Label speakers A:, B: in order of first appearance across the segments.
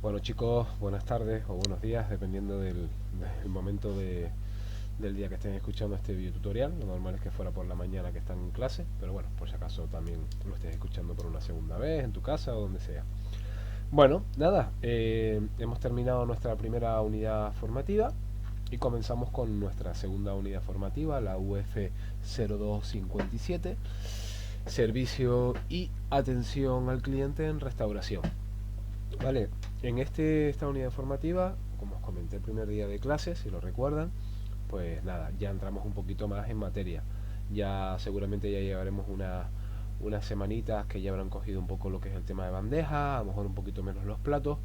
A: Bueno chicos, buenas tardes o buenos días, dependiendo del momento del día que estén escuchando este video tutorial. Lo normal es que fuera por la mañana que están en clase, pero bueno, por si acaso también lo estés escuchando por una segunda vez, en tu casa o donde sea. Bueno, nada, hemos terminado nuestra primera unidad formativa y comenzamos con nuestra segunda unidad formativa, la UF 0257, servicio y atención al cliente en restauración. Vale, en esta unidad formativa, como os comenté el primer día de clases, si lo recuerdan, pues nada, ya entramos un poquito más en materia. Ya seguramente ya llevaremos unas semanitas que ya habrán cogido un poco lo que es el tema de bandeja, a lo mejor un poquito menos los platos,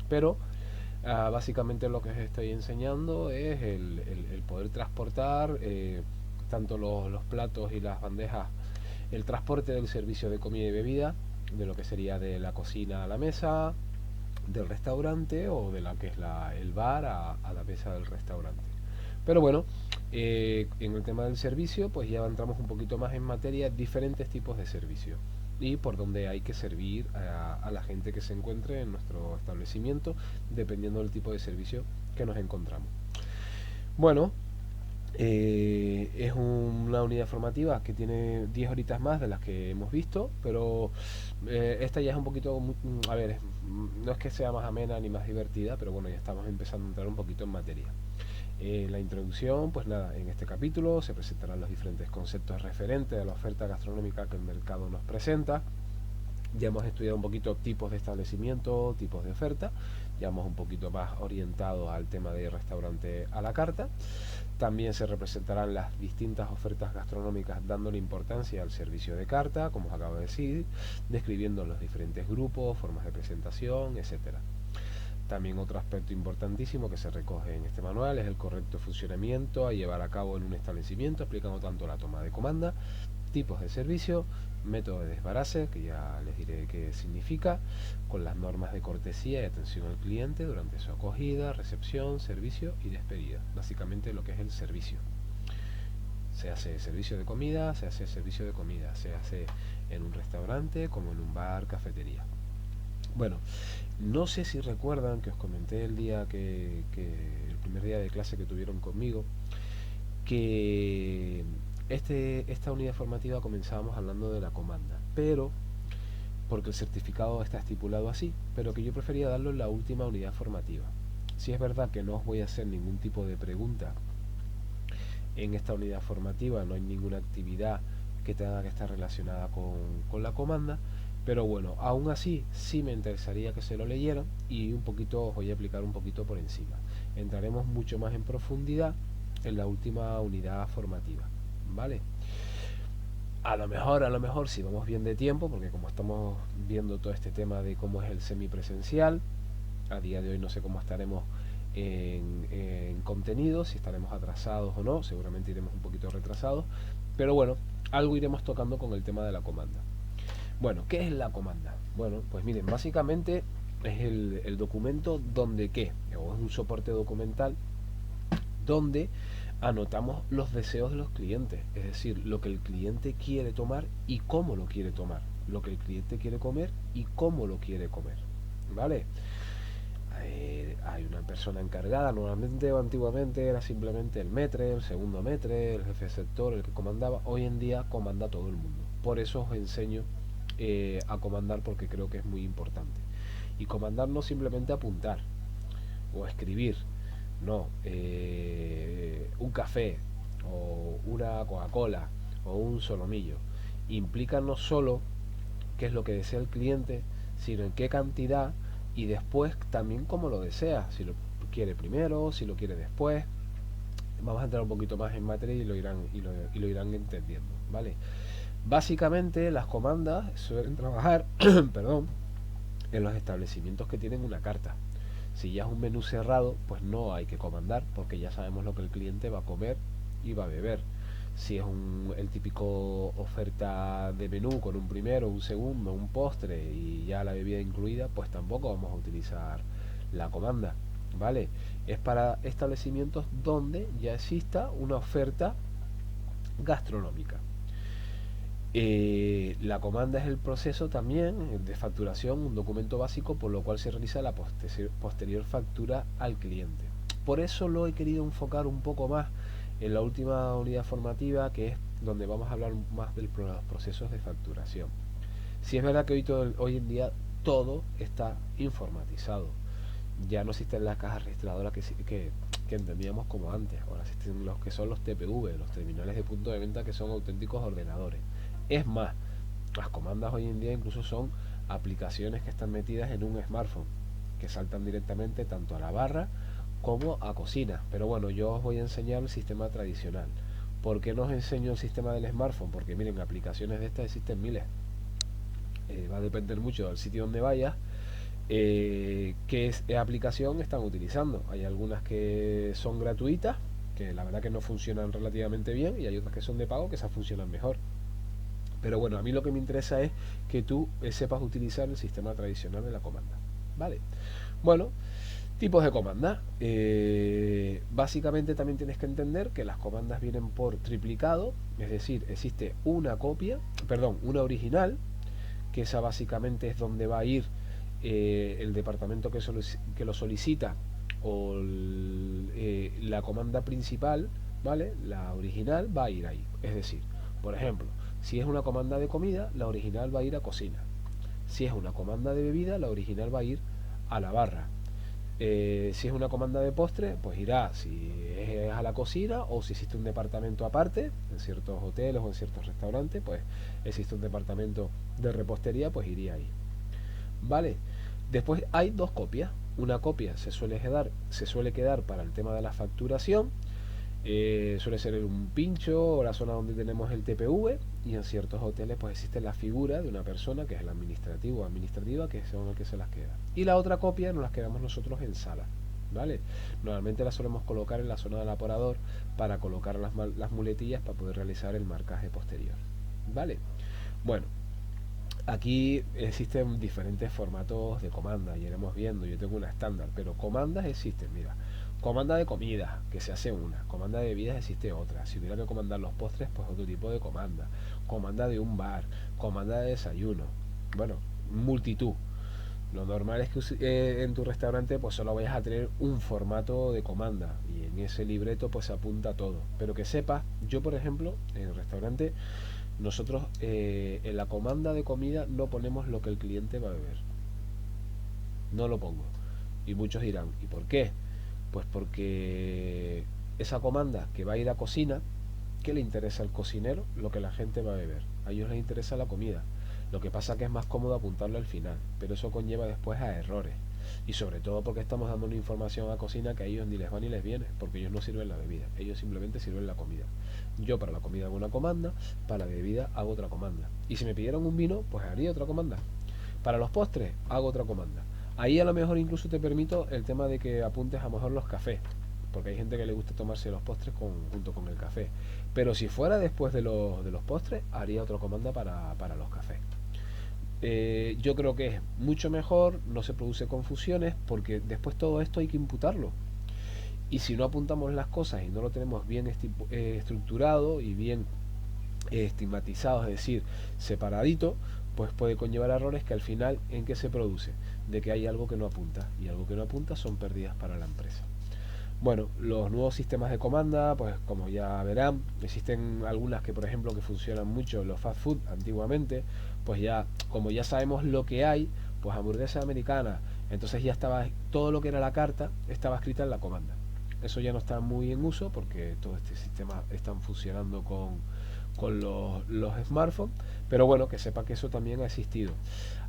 A: pero básicamente lo que os estoy enseñando es el poder transportar tanto los platos y las bandejas, el transporte del servicio de comida y bebida, de lo que sería de la cocina a la mesa, del restaurante o de la que es el bar a la mesa del restaurante. Pero bueno, en el tema del servicio, pues ya entramos un poquito más en materia, diferentes tipos de servicio y por donde hay que servir a la gente que se encuentre en nuestro establecimiento, dependiendo del tipo de servicio que nos encontramos. Bueno, es una unidad formativa que tiene 10 horitas más de las que hemos visto, pero esta ya es un poquito, a ver, no es que sea más amena ni más divertida, pero bueno, ya estamos empezando a entrar un poquito en materia. La introducción, pues nada, en este capítulo se presentarán los diferentes conceptos referentes a la oferta gastronómica que el mercado nos presenta. Ya hemos estudiado un poquito tipos de establecimiento, tipos de oferta, ya hemos un poquito más orientado al tema de restaurante a la carta. También se representarán las distintas ofertas gastronómicas dándole importancia al servicio de carta, como os acabo de decir, describiendo los diferentes grupos, formas de presentación, etcétera. También otro aspecto importantísimo que se recoge en este manual es el correcto funcionamiento a llevar a cabo en un establecimiento, explicando tanto la toma de comanda, tipos de servicio, método de desbarace, que ya les diré qué significa, con las normas de cortesía y atención al cliente durante su acogida, recepción, servicio y despedida. Básicamente lo que es el servicio. Se hace servicio de comida, se hace servicio de comida, se hace en un restaurante como en un bar, cafetería. Bueno, no sé si recuerdan que os comenté que el primer día de clase que tuvieron conmigo, que esta unidad formativa comenzábamos hablando de la comanda, pero porque el certificado está estipulado así, pero que yo prefería darlo en la última unidad formativa. Si es verdad que no os voy a hacer ningún tipo de pregunta en esta unidad formativa, no hay ninguna actividad que tenga que estar relacionada con la comanda, pero bueno, aún así sí me interesaría que se lo leyeran y un poquito os voy a explicar un poquito por encima. Entraremos mucho más en profundidad en la última unidad formativa, ¿vale? A lo mejor si vamos bien de tiempo, porque como estamos viendo todo este tema de cómo es el semipresencial, a día de hoy no sé cómo estaremos en contenido, si estaremos atrasados o no, seguramente iremos un poquito retrasados, pero bueno, algo iremos tocando con el tema de la comanda. Bueno, ¿qué es la comanda? Bueno, pues miren, básicamente es el documento donde qué, o es un soporte documental donde anotamos los deseos de los clientes, es decir, lo que el cliente quiere tomar y cómo lo quiere tomar, lo que el cliente quiere comer y cómo lo quiere comer, ¿vale? Hay una persona encargada, normalmente o antiguamente era simplemente el metre, el segundo metre, el jefe de sector, el que comandaba. Hoy en día comanda todo el mundo. Por eso os enseño a comandar, porque creo que es muy importante. Y comandar no simplemente apuntar o escribir, no, un café o una Coca-Cola o un solomillo. Implica no solo qué es lo que desea el cliente, sino en qué cantidad y después también cómo lo desea, si lo quiere primero, si lo quiere después. Vamos a entrar un poquito más en materia y lo irán entendiendo, ¿vale? Básicamente las comandas suelen trabajar perdón, en los establecimientos que tienen una carta. Si ya es un menú cerrado, pues no hay que comandar, porque ya sabemos lo que el cliente va a comer y va a beber. Si es el típico oferta de menú con un primero, un segundo, un postre y ya la bebida incluida, pues tampoco vamos a utilizar la comanda, ¿vale? Es para establecimientos donde ya exista una oferta gastronómica. La comanda es el proceso también de facturación, un documento básico por lo cual se realiza la posterior factura al cliente. Por eso lo he querido enfocar un poco más en la última unidad formativa, que es donde vamos a hablar más de los procesos de facturación. Si es verdad que hoy en día todo está informatizado, ya no existen las cajas registradoras que entendíamos como antes. Ahora existen los que son los TPV, los terminales de punto de venta, que son auténticos ordenadores. Es más, las comandas hoy en día incluso son aplicaciones que están metidas en un smartphone, que saltan directamente tanto a la barra como a cocina. Pero bueno, yo os voy a enseñar el sistema tradicional. ¿Por qué no os enseño el sistema del smartphone? Porque miren, aplicaciones de estas existen miles. Va a depender mucho del sitio donde vayas, qué aplicación están utilizando. Hay algunas que son gratuitas, que la verdad que no funcionan relativamente bien, y hay otras que son de pago, que esas funcionan mejor. Pero bueno, a mí lo que me interesa es que tú sepas utilizar el sistema tradicional de la comanda. Vale. Bueno, tipos de comanda. Básicamente también tienes que entender que las comandas vienen por triplicado, es decir, existe una copia, perdón, una original, que esa básicamente es donde va a ir el departamento que lo solicita, o la comanda principal, ¿vale? La original va a ir ahí. Es decir, por ejemplo, si es una comanda de comida, la original va a ir a cocina. Si es una comanda de bebida, la original va a ir a la barra. Si es una comanda de postre, pues irá, si es a la cocina, o si existe un departamento aparte, en ciertos hoteles o en ciertos restaurantes, pues existe un departamento de repostería, pues iría ahí. Vale. Después hay dos copias. Una copia se suele quedar para el tema de la facturación. Suele ser un pincho o la zona donde tenemos el TPV, y en ciertos hoteles pues existe la figura de una persona que es el administrativo o administrativa, que es el que se las queda. Y la otra copia nos las quedamos nosotros en sala, ¿vale? Normalmente la solemos colocar en la zona del aparador para colocar las muletillas para poder realizar el marcaje posterior, ¿vale? Bueno, aquí existen diferentes formatos de comanda y iremos viendo. Yo tengo una estándar, pero comandas existen, mira. Comanda de comida, que se hace una. Comanda de bebidas existe otra. Si hubiera que comandar los postres, pues otro tipo de comanda. Comanda de un bar, comanda de desayuno. Bueno, multitud. Lo normal es que en tu restaurante pues solo vayas a tener un formato de comanda, y en ese libreto pues se apunta todo. Pero que sepas, yo por ejemplo, en el restaurante, nosotros en la comanda de comida no ponemos lo que el cliente va a beber. No lo pongo. Y muchos dirán, ¿y por qué? Pues porque esa comanda que va a ir a cocina, ¿qué le interesa al cocinero? Lo que la gente va a beber. A ellos les interesa la comida. Lo que pasa que es más cómodo apuntarlo al final, pero eso conlleva después a errores. Y sobre todo porque estamos dando una información a cocina que a ellos ni les va ni les viene, porque ellos no sirven la bebida, ellos simplemente sirven la comida. Yo para la comida hago una comanda, para la bebida hago otra comanda. Y si me pidieran un vino, pues haría otra comanda. Para los postres hago otra comanda. Ahí a lo mejor incluso te permito el tema de que apuntes a lo mejor los cafés, porque hay gente que le gusta tomarse los postres junto con el café. Pero si fuera después de los postres, haría otra comanda para los cafés. Yo creo que es mucho mejor, no se produce confusiones, porque después todo esto hay que imputarlo. Y si no apuntamos las cosas y no lo tenemos bien estructurado y bien estigmatizado, es decir, separadito, pues puede conllevar errores que al final, ¿en qué se produce? De que hay algo que no apunta, y algo que no apunta son pérdidas para la empresa. Bueno, los nuevos sistemas de comanda, pues como ya verán, existen algunas que por ejemplo que funcionan mucho en los fast food antiguamente, pues ya, como ya sabemos lo que hay, pues hamburguesa americana, entonces ya estaba, todo lo que era la carta estaba escrita en la comanda. Eso ya no está muy en uso porque todo este sistema están funcionando con los smartphones, pero bueno, que sepa que eso también ha existido.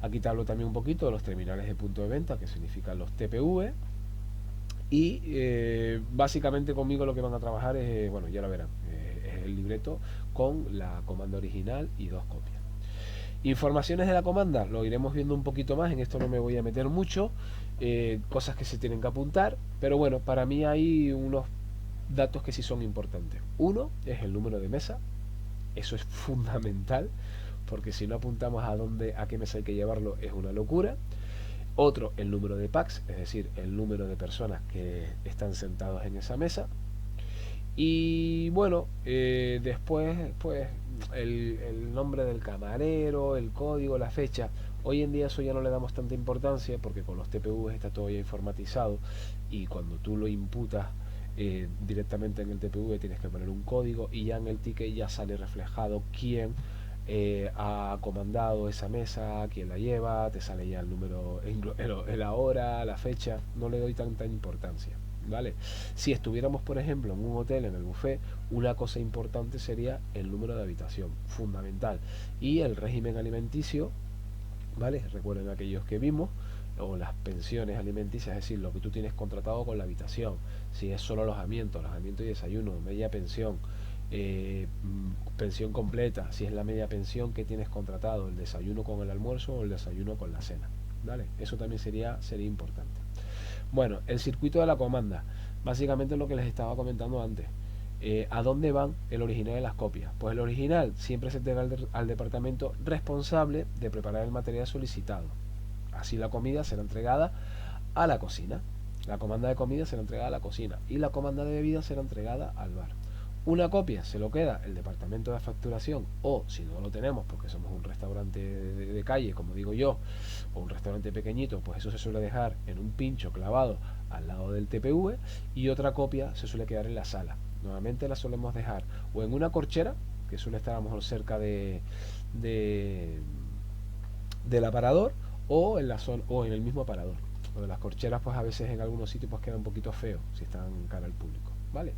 A: Aquí te hablo también un poquito de los terminales de punto de venta, que significan los TPV. Y básicamente conmigo lo que van a trabajar es, bueno, ya lo verán, es el libreto con la comanda original y dos copias. Informaciones de la comanda, lo iremos viendo un poquito más, en esto no me voy a meter mucho, cosas que se tienen que apuntar, pero bueno, para mí hay unos datos que sí son importantes. Uno es el número de mesa, eso es fundamental, porque si no apuntamos a qué mesa hay que llevarlo es una locura. Otro, el número de packs, es decir, el número de personas que están sentados en esa mesa. Y bueno, después pues el nombre del camarero, el código, la fecha. Hoy en día eso ya no le damos tanta importancia porque con los TPVs está todo ya informatizado y cuando tú lo imputas directamente en el TPV tienes que poner un código y ya en el ticket ya sale reflejado quién ha comandado esa mesa, quién la lleva, te sale ya el número, la hora, la fecha. No le doy tanta importancia, ¿vale? Si estuviéramos, por ejemplo, en un hotel, en el buffet, una cosa importante sería el número de habitación, fundamental, y el régimen alimenticio, ¿vale? Recuerden aquellos que vimos, o las pensiones alimenticias, es decir, lo que tú tienes contratado con la habitación, si es solo alojamiento y desayuno, media pensión, pensión completa, si es la media pensión que tienes contratado, el desayuno con el almuerzo o el desayuno con la cena, ¿vale? Eso también sería importante. Bueno, el circuito de la comanda, básicamente lo que les estaba comentando antes. ¿A dónde van el original de las copias? Pues el original siempre se entrega al departamento responsable de preparar el material solicitado. Así la comida será entregada a la cocina. La comanda de comida será entregada a la cocina y la comanda de bebida será entregada al bar. Una copia se lo queda el departamento de facturación, o si no lo tenemos porque somos un restaurante de calle, como digo yo, o un restaurante pequeñito, pues eso se suele dejar en un pincho clavado al lado del TPV, y otra copia se suele quedar en la sala. Nuevamente la solemos dejar o en una corchera, que suele estar a lo mejor cerca de del aparador, o en la zona, o en el mismo aparador. Lo de las corcheras pues a veces en algunos sitios pues queda un poquito feo si están cara al público, ¿vale?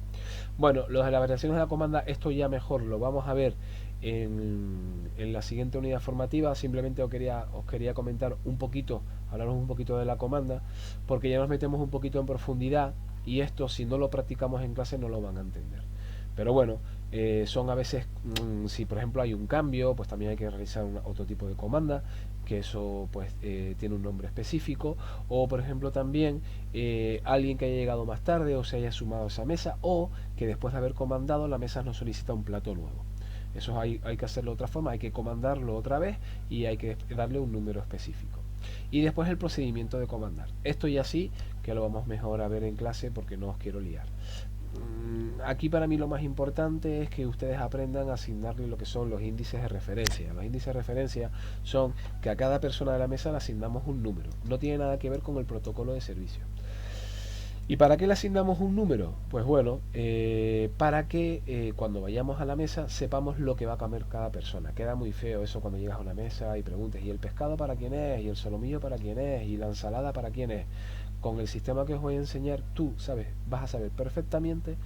A: Bueno, los de las variaciones de la comanda, esto ya mejor lo vamos a ver en la siguiente unidad formativa. Simplemente os quería comentar un poquito, hablaros un poquito de la comanda, porque ya nos metemos un poquito en profundidad y esto si no lo practicamos en clase no lo van a entender. Pero bueno, son a veces, si por ejemplo hay un cambio, pues también hay que realizar otro tipo de comanda, que eso pues tiene un nombre específico, o por ejemplo también alguien que haya llegado más tarde o se haya sumado a esa mesa, o que después de haber comandado la mesa nos solicita un plato nuevo. Eso hay que hacerlo de otra forma, hay que comandarlo otra vez y hay que darle un número específico. Y después el procedimiento de comandar. Esto ya sí que lo vamos mejor a ver en clase porque no os quiero liar. Aquí para mí lo más importante es que ustedes aprendan a asignarle lo que son los índices de referencia. Los índices de referencia son que a cada persona de la mesa le asignamos un número. No tiene nada que ver con el protocolo de servicio. ¿Y para qué le asignamos un número? Pues bueno, para que cuando vayamos a la mesa sepamos lo que va a comer cada persona. Queda muy feo eso cuando llegas a una mesa y preguntes, ¿y el pescado para quién es? ¿Y el solomillo para quién es? ¿Y la ensalada para quién es? Con el sistema que os voy a enseñar, tú sabes, vas a saber perfectamente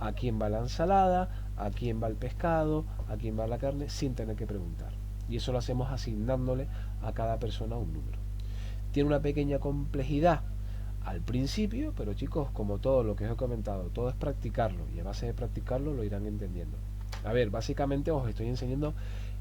A: a quién va la ensalada, a quién va el pescado, a quién va la carne, sin tener que preguntar. Y eso lo hacemos asignándole a cada persona un número. Tiene una pequeña complejidad al principio, pero chicos, como todo lo que os he comentado, todo es practicarlo, y a base de practicarlo lo irán entendiendo. A ver, básicamente os estoy enseñando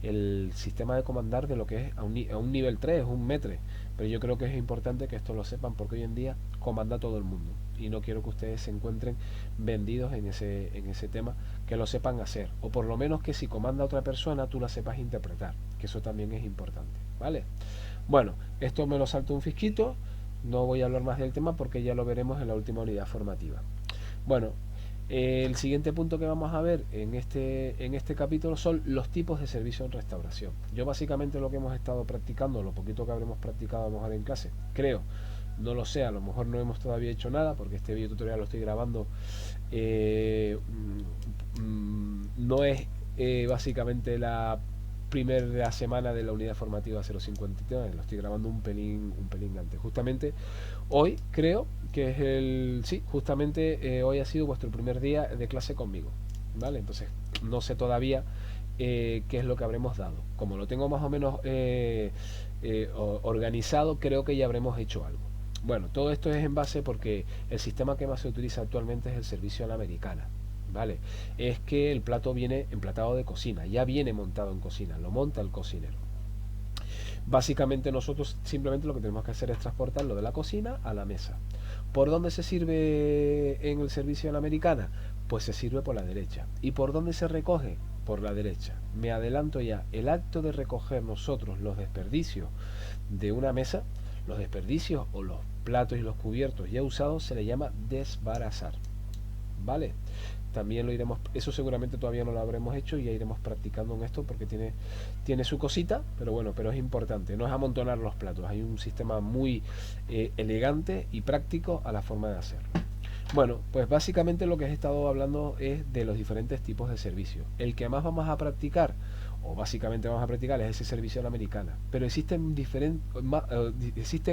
A: el sistema de comandar de lo que es a un nivel 3, un metre, pero yo creo que es importante que esto lo sepan porque hoy en día comanda todo el mundo y no quiero que ustedes se encuentren vendidos en ese tema, que lo sepan hacer, o por lo menos que si comanda a otra persona tú la sepas interpretar, que eso también es importante, ¿vale? Bueno, esto me lo salto un fisquito, no voy a hablar más del tema porque ya lo veremos en la última unidad formativa. Bueno, el siguiente punto que vamos a ver en este capítulo son los tipos de servicio en restauración. Yo básicamente lo que hemos estado practicando, lo poquito que habremos practicado a lo mejor en clase, creo, no lo sé, a lo mejor no hemos todavía hecho nada porque este video tutorial lo estoy grabando, no es básicamente la primera semana de la unidad formativa 053, lo estoy grabando un pelín antes. Justamente hoy creo que es justamente hoy ha sido vuestro primer día de clase conmigo, ¿vale? Entonces no sé todavía qué es lo que habremos dado. Como lo tengo más o menos organizado, creo que ya habremos hecho algo. Bueno, todo esto es en base porque el sistema que más se utiliza actualmente es el servicio a la americana. ¿Vale? Es que el plato viene emplatado de cocina, ya viene montado en cocina, lo monta el cocinero. Básicamente nosotros simplemente lo que tenemos que hacer es transportarlo de la cocina a la mesa. ¿Por dónde se sirve en el servicio a la americana? Pues se sirve por la derecha. ¿Y por dónde se recoge? Por la derecha. Me adelanto ya, el acto de recoger nosotros los desperdicios de una mesa, los desperdicios o los platos y los cubiertos ya usados, se le llama desbarazar. ¿Vale? también lo iremos, eso seguramente todavía no lo habremos hecho y ya iremos practicando en esto porque tiene su cosita, pero bueno, pero es importante, no es amontonar los platos, hay un sistema muy elegante y práctico a la forma de hacerlo. Bueno, pues básicamente lo que he estado hablando es de los diferentes tipos de servicios. El que más vamos a practicar, o básicamente vamos a practicar, es ese servicio a la americana. Pero existen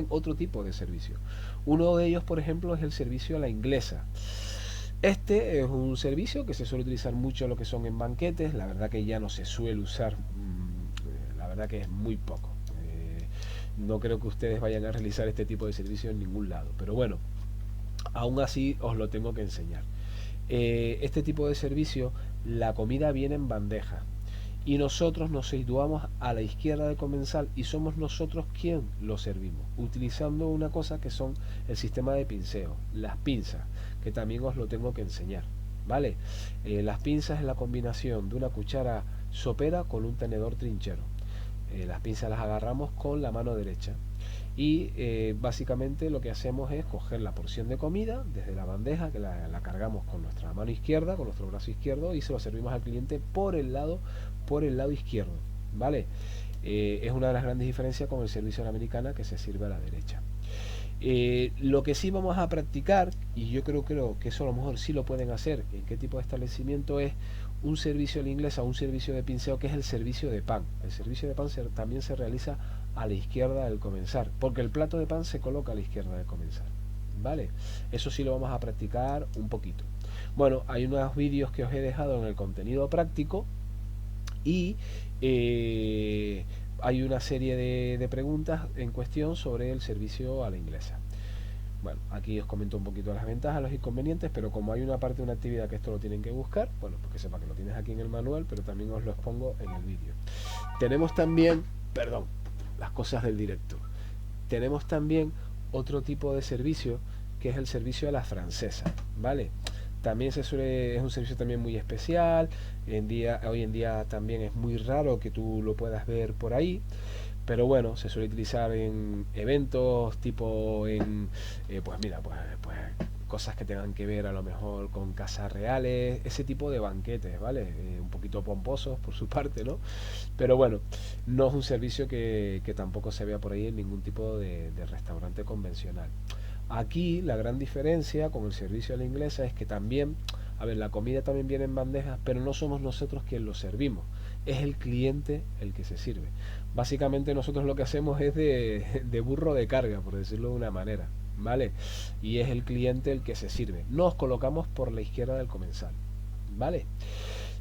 A: otro tipo de servicios. Uno de ellos, por ejemplo, es el servicio a la inglesa. Este es un servicio que se suele utilizar mucho lo que son en banquetes. La verdad que ya no se suele usar, la verdad que es muy poco. No creo que ustedes vayan a realizar este tipo de servicio en ningún lado. Pero bueno, aún así os lo tengo que enseñar. Este tipo de servicio, la comida viene en bandeja y nosotros nos situamos a la izquierda del comensal y somos nosotros quien lo servimos, utilizando una cosa que son el sistema de pinceo, las pinzas, que también os lo tengo que enseñar, ¿vale? Las pinzas es la combinación de una cuchara sopera con un tenedor trinchero. Las pinzas las agarramos con la mano derecha y básicamente lo que hacemos es coger la porción de comida desde la bandeja, que la cargamos con nuestra mano izquierda, con nuestro brazo izquierdo, y se lo servimos al cliente por el lado izquierdo, ¿vale? Es una de las grandes diferencias con el servicio a la americana, que se sirve a la derecha. Lo que sí vamos a practicar, y yo creo que eso a lo mejor sí lo pueden hacer en qué tipo de establecimiento, es un servicio a la inglesa, un servicio de pinceo, que es el servicio de pan. El servicio de pan también se realiza a la izquierda del comensal, porque el plato de pan se coloca a la izquierda del comensal, ¿vale? Eso sí lo vamos a practicar un poquito. Bueno, hay unos vídeos que os he dejado en el contenido práctico y hay una serie de preguntas en cuestión sobre el servicio a la inglesa. Bueno, aquí os comento un poquito las ventajas, los inconvenientes, pero como hay una parte de una actividad que esto lo tienen que buscar, bueno, porque sepa que lo tienes aquí en el manual, pero también os lo expongo en el vídeo. Tenemos también, perdón, las cosas del directo. Tenemos también otro tipo de servicio, que es el servicio a la francesa, ¿vale? También es un servicio también muy especial. Hoy en día también es muy raro que tú lo puedas ver por ahí, pero bueno, se suele utilizar en eventos tipo pues mira, pues cosas que tengan que ver a lo mejor con casas reales, ese tipo de banquetes, ¿vale? Un poquito pomposos por su parte, ¿no? Pero bueno, no es un servicio que tampoco se vea por ahí en ningún tipo de restaurante convencional. Aquí la gran diferencia con el servicio a la inglesa es que también, a ver, la comida también viene en bandejas, pero no somos nosotros quien lo servimos, es el cliente el que se sirve. Básicamente nosotros lo que hacemos es de burro de carga, por decirlo de una manera, ¿vale? Y es el cliente el que se sirve. Nos colocamos por la izquierda del comensal, ¿vale?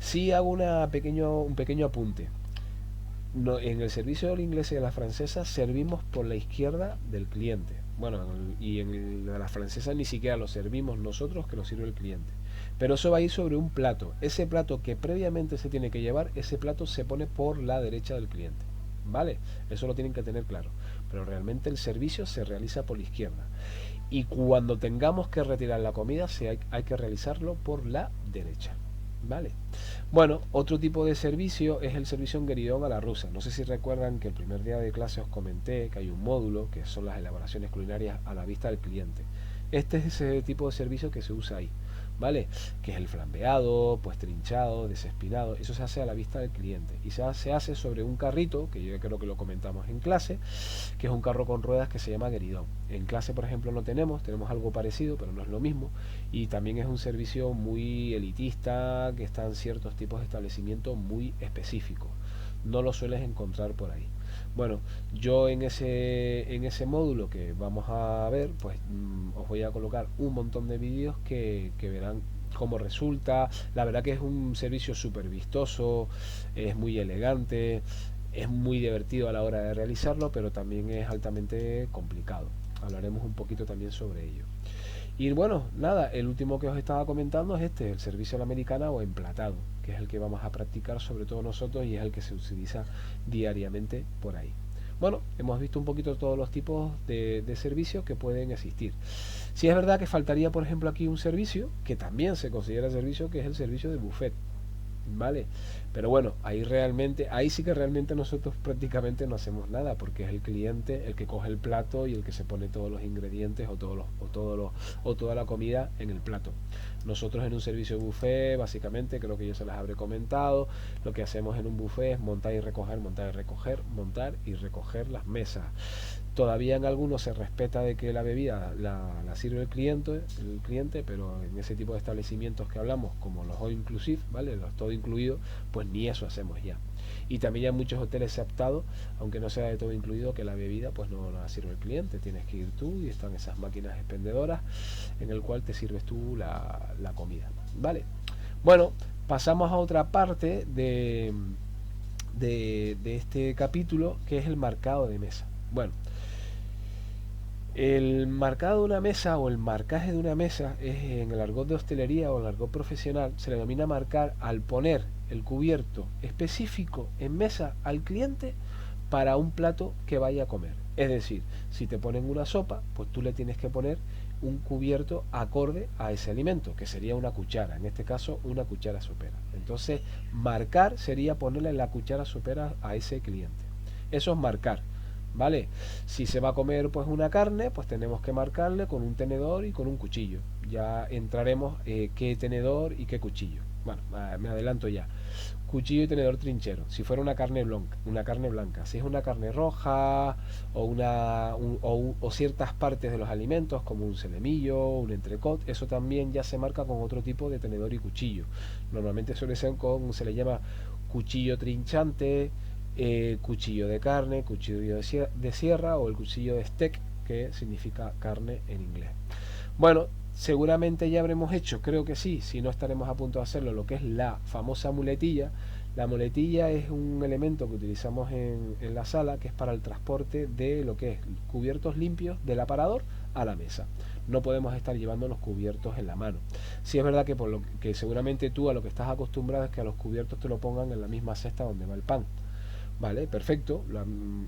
A: Sí hago un pequeño apunte. No, en el servicio de la inglesa y de la francesa servimos por la izquierda del cliente. Bueno, y en la francesa ni siquiera lo servimos nosotros, que lo sirve el cliente. Pero eso va a ir sobre un plato. Ese plato que previamente se tiene que llevar, ese plato se pone por la derecha del cliente, ¿vale? Eso lo tienen que tener claro. Pero realmente el servicio se realiza por la izquierda. Y cuando tengamos que retirar la comida, hay que realizarlo por la derecha, ¿vale? Bueno, otro tipo de servicio es el servicio en gueridón a la rusa. No sé si recuerdan que el primer día de clase os comenté que hay un módulo que son las elaboraciones culinarias a la vista del cliente. Este es ese tipo de servicio que se usa ahí, ¿vale? Que es el flambeado, pues trinchado, desespinado. Eso se hace a la vista del cliente y se hace sobre un carrito, que yo creo que lo comentamos en clase, que es un carro con ruedas que se llama gueridón. En clase, por ejemplo, no tenemos algo parecido, pero no es lo mismo, y también es un servicio muy elitista, que está en ciertos tipos de establecimientos muy específicos. No lo sueles encontrar por ahí. Bueno, yo en ese módulo que vamos a ver, pues os voy a colocar un montón de vídeos que verán cómo resulta. La verdad que es un servicio súper vistoso, es muy elegante, es muy divertido a la hora de realizarlo, pero también es altamente complicado. Hablaremos un poquito también sobre ello. Y bueno, nada, el último que os estaba comentando es el servicio a la americana o emplatado, que es el que vamos a practicar sobre todo nosotros y es el que se utiliza diariamente por ahí. Bueno, hemos visto un poquito todos los tipos de servicios que pueden existir. Sí es verdad que faltaría, por ejemplo, aquí un servicio que también se considera servicio, que es el servicio de buffet. ¿vale? Pero bueno, ahí sí que realmente nosotros prácticamente no hacemos nada, porque es el cliente el que coge el plato y el que se pone todos los ingredientes o toda la comida en el plato. Nosotros en un servicio buffet, básicamente, creo que yo se las habré comentado, lo que hacemos en un buffet es montar y recoger, montar y recoger, montar y recoger las mesas. Todavía en algunos se respeta de que la bebida la sirve el cliente, pero en ese tipo de establecimientos que hablamos, como los all inclusive, ¿vale? Los todo incluido, pues ni eso hacemos ya. Y también ya en muchos hoteles se ha optado, aunque no sea de todo incluido, que la bebida pues no la sirve el cliente, tienes que ir tú y están esas máquinas expendedoras en el cual te sirves tú la comida, ¿vale? Bueno, pasamos a otra parte de este capítulo, que es el marcado de mesa. Bueno, el marcado de una mesa o el marcaje de una mesa es, en el argot de hostelería o el argot profesional, se le denomina marcar al poner el cubierto específico en mesa al cliente para un plato que vaya a comer. Es decir, si te ponen una sopa, pues tú le tienes que poner un cubierto acorde a ese alimento, que sería una cuchara, en este caso una cuchara sopera. Entonces, marcar sería ponerle la cuchara sopera a ese cliente. Eso es marcar. ¿Vale? Si se va a comer pues una carne, pues tenemos que marcarle con un tenedor y con un cuchillo. Ya entraremos qué tenedor y qué cuchillo. Bueno, me adelanto ya. Cuchillo y tenedor trinchero. Si fuera una carne blanca. Si es una carne roja o ciertas partes de los alimentos como un celemillo, un entrecot, eso también ya se marca con otro tipo de tenedor y cuchillo. Normalmente se le llama cuchillo trinchante, cuchillo de carne, cuchillo de sierra o el cuchillo de steak, que significa carne en inglés. Bueno, seguramente ya habremos hecho, creo que sí, si no estaremos a punto de hacerlo, lo que es la famosa muletilla. La muletilla es un elemento que utilizamos en la sala, que es para el transporte de lo que es cubiertos limpios del aparador a la mesa. No podemos estar llevando los cubiertos en la mano. Sí es verdad que por lo que seguramente tú a lo que estás acostumbrado es que a los cubiertos te lo pongan en la misma cesta donde va el pan. Vale, perfecto,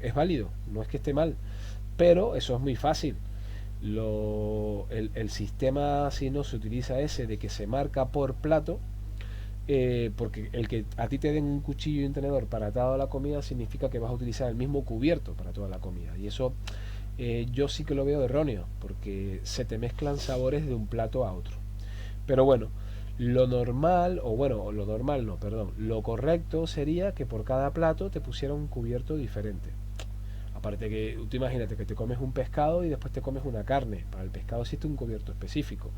A: es válido, no es que esté mal, pero eso es muy fácil. El sistema, si no se utiliza ese de que se marca por plato, porque el que a ti te den un cuchillo y un tenedor para toda la comida significa que vas a utilizar el mismo cubierto para toda la comida, y eso yo sí que lo veo erróneo, porque se te mezclan sabores de un plato a otro. Pero bueno, lo normal, o bueno, lo normal no, perdón, lo correcto sería que por cada plato te pusiera un cubierto diferente. Aparte que tú imagínate que te comes un pescado y después te comes una carne. Para el pescado existe un cubierto específico.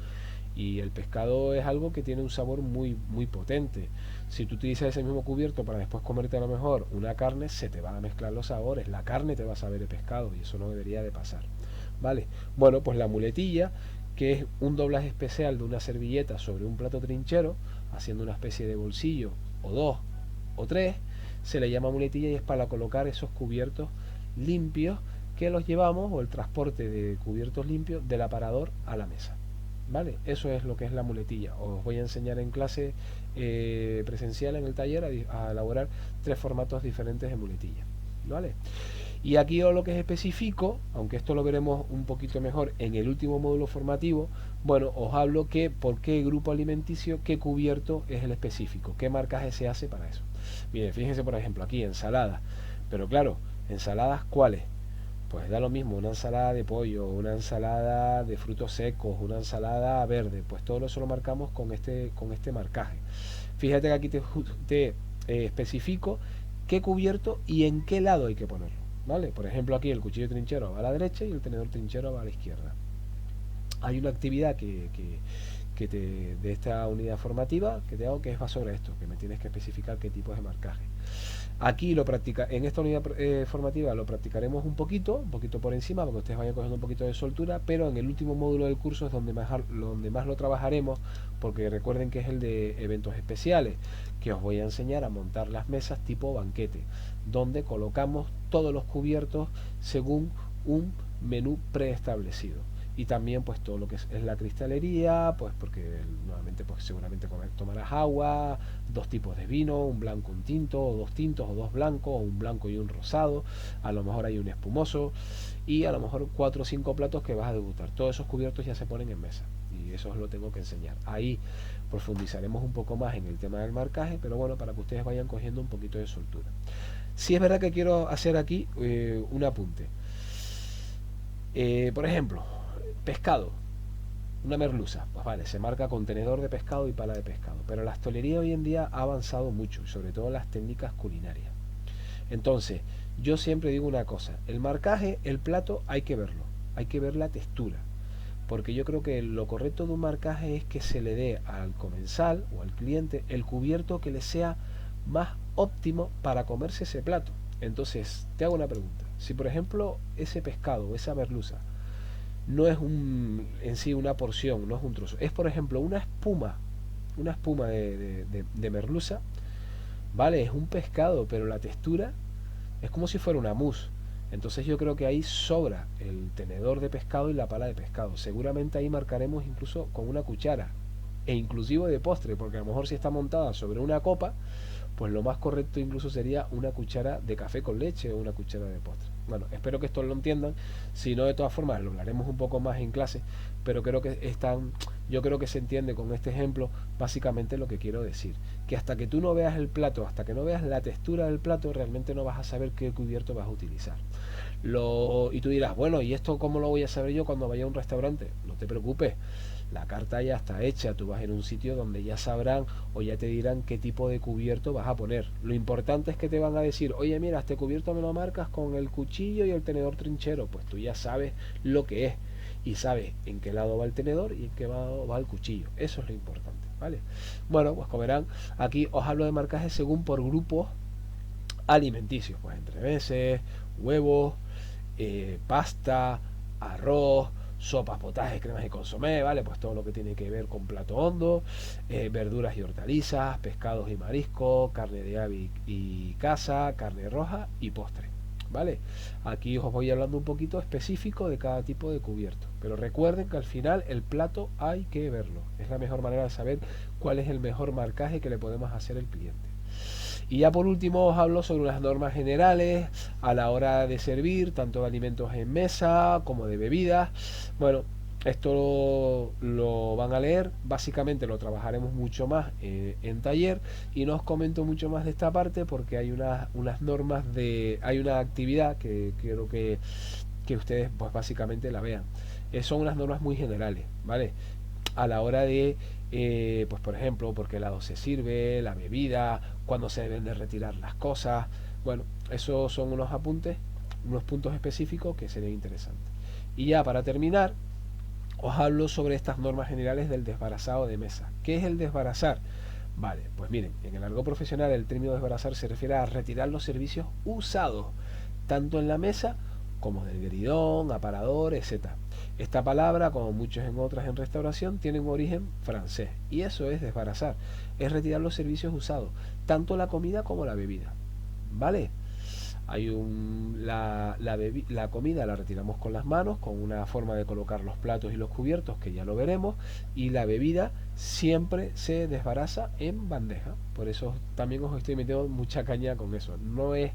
A: Y el pescado es algo que tiene un sabor muy, muy potente. Si tú utilizas ese mismo cubierto para después comerte a lo mejor una carne, se te van a mezclar los sabores. La carne te va a saber el pescado y eso no debería de pasar. ¿Vale? Bueno, pues la muletilla, que es un doblaje especial de una servilleta sobre un plato trinchero, haciendo una especie de bolsillo, o dos, o tres, se le llama muletilla y es para colocar esos cubiertos limpios que los llevamos, o el transporte de cubiertos limpios del aparador a la mesa. ¿Vale? Eso es lo que es la muletilla. Os voy a enseñar en clase presencial en el taller a elaborar 3 formatos diferentes de muletilla. ¿Vale? Y aquí lo que es específico, aunque esto lo veremos un poquito mejor en el último módulo formativo, bueno, os hablo que por qué grupo alimenticio, qué cubierto es el específico, qué marcaje se hace para eso. Miren, fíjense por ejemplo aquí, ensaladas. Pero claro, ensaladas ¿cuáles? Pues da lo mismo, una ensalada de pollo, una ensalada de frutos secos, una ensalada verde, pues todo eso lo marcamos con este marcaje. Fíjate que aquí te especifico qué cubierto y en qué lado hay que ponerlo, ¿vale? Por ejemplo, aquí el cuchillo trinchero va a la derecha y el tenedor trinchero va a la izquierda. Hay una actividad de esta unidad formativa que te hago, que va sobre esto, que me tienes que especificar qué tipo de marcaje. Aquí en esta unidad formativa lo practicaremos un poquito por encima, para que ustedes vayan cogiendo un poquito de soltura, pero en el último módulo del curso es donde más lo trabajaremos, porque recuerden que es el de eventos especiales, que os voy a enseñar a montar las mesas tipo banquete, donde colocamos todos los cubiertos según un menú preestablecido. y también pues todo lo que es la cristalería, pues porque nuevamente pues seguramente tomarás agua, dos tipos de vino, un blanco, un tinto, o dos tintos, o dos blancos, o un blanco y un rosado, a lo mejor hay un espumoso, y a lo mejor 4 o 5 platos que vas a degustar. Todos esos cubiertos ya se ponen en mesa, y eso os lo tengo que enseñar. Ahí profundizaremos un poco más en el tema del marcaje, pero bueno, para que ustedes vayan cogiendo un poquito de soltura. Sí es verdad que quiero hacer aquí un apunte. Por ejemplo, pescado, una merluza, pues vale, se marca contenedor de pescado y pala de pescado, pero la hostelería hoy en día ha avanzado mucho, sobre todo las técnicas culinarias. Entonces, yo siempre digo una cosa, el marcaje, el plato, hay que verlo, hay que ver la textura, porque yo creo que lo correcto de un marcaje es que se le dé al comensal o al cliente el cubierto que le sea más óptimo para comerse ese plato. Entonces, te hago una pregunta. Si por ejemplo ese pescado o esa merluza no es en sí una porción, no es un trozo, es por ejemplo una espuma de merluza, vale, es un pescado, pero la textura es como si fuera una mousse. Entonces yo creo que ahí sobra el tenedor de pescado y la pala de pescado. Seguramente ahí marcaremos incluso con una cuchara e inclusive de postre, porque a lo mejor si está montada sobre una copa, pues lo más correcto incluso sería una cuchara de café con leche o una cuchara de postre. Bueno, espero que esto lo entiendan, si no de todas formas lo hablaremos un poco más en clase, pero creo que yo creo que se entiende con este ejemplo básicamente lo que quiero decir, que hasta que tú no veas el plato, hasta que no veas la textura del plato, realmente no vas a saber qué cubierto vas a utilizar. Y tú dirás, bueno, ¿y esto cómo lo voy a saber yo cuando vaya a un restaurante? No te preocupes, la carta ya está hecha, tú vas en un sitio donde ya sabrán o ya te dirán qué tipo de cubierto vas a poner. Lo importante es que te van a decir, oye mira, este cubierto me lo marcas con el cuchillo y el tenedor trinchero, pues tú ya sabes lo que es y sabes en qué lado va el tenedor y en qué lado va el cuchillo. Eso es lo importante, ¿vale? Bueno, pues como verán, aquí os hablo de marcaje según por grupos alimenticios, pues entremeses, huevos, pasta, arroz, sopas, potajes, cremas y consomé, ¿vale? Pues todo lo que tiene que ver con plato hondo, verduras y hortalizas, pescados y mariscos, carne de ave y caza, carne roja y postre, ¿vale? Aquí os voy hablando un poquito específico de cada tipo de cubierto, pero recuerden que al final el plato hay que verlo, es la mejor manera de saber cuál es el mejor marcaje que le podemos hacer al cliente. Y ya por último os hablo sobre unas normas generales a la hora de servir, tanto de alimentos en mesa como de bebidas. Bueno, esto lo van a leer, básicamente lo trabajaremos mucho más en taller y no os comento mucho más de esta parte porque hay unas normas hay una actividad que quiero que ustedes pues básicamente la vean. Son unas normas muy generales, ¿vale? A la hora de, pues por ejemplo, por qué lado se sirve, la bebida, cuándo se deben de retirar las cosas. Bueno, esos son unos apuntes, unos puntos específicos que serían interesantes. Y ya para terminar, os hablo sobre estas normas generales del desbarazado de mesa. ¿Qué es el desbarazar? Vale, pues miren, en el argot profesional el término desbarazar se refiere a retirar los servicios usados, tanto en la mesa como del gridón, aparador, etc. Esta palabra, como muchos en otras en restauración, tiene un origen francés y eso es desbarazar, es retirar los servicios usados, tanto la comida como la bebida, ¿vale? La comida la retiramos con las manos, con una forma de colocar los platos y los cubiertos que ya lo veremos, y la bebida siempre se desbaraza en bandeja. Por eso también os estoy metiendo mucha caña con eso. No es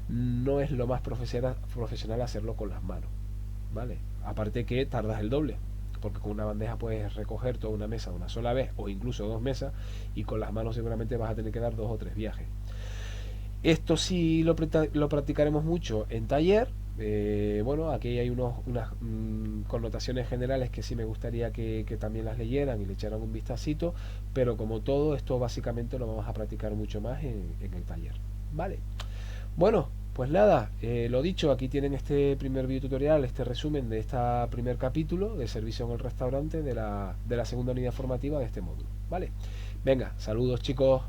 A: lo más profesional hacerlo con las manos, ¿vale? Aparte que tardas el doble, porque con una bandeja puedes recoger toda una mesa una sola vez o incluso dos mesas, y con las manos seguramente vas a tener que dar 2 o 3 viajes. Esto sí lo practicaremos mucho en taller. Bueno, aquí hay unas connotaciones generales que sí me gustaría que también las leyeran y le echaran un vistacito, pero como todo, esto básicamente lo vamos a practicar mucho más en el taller, ¿vale? Bueno, pues nada, lo dicho, aquí tienen este primer video tutorial, este resumen de este primer capítulo de servicio en el restaurante de la segunda unidad formativa de este módulo, ¿vale? Venga, saludos chicos.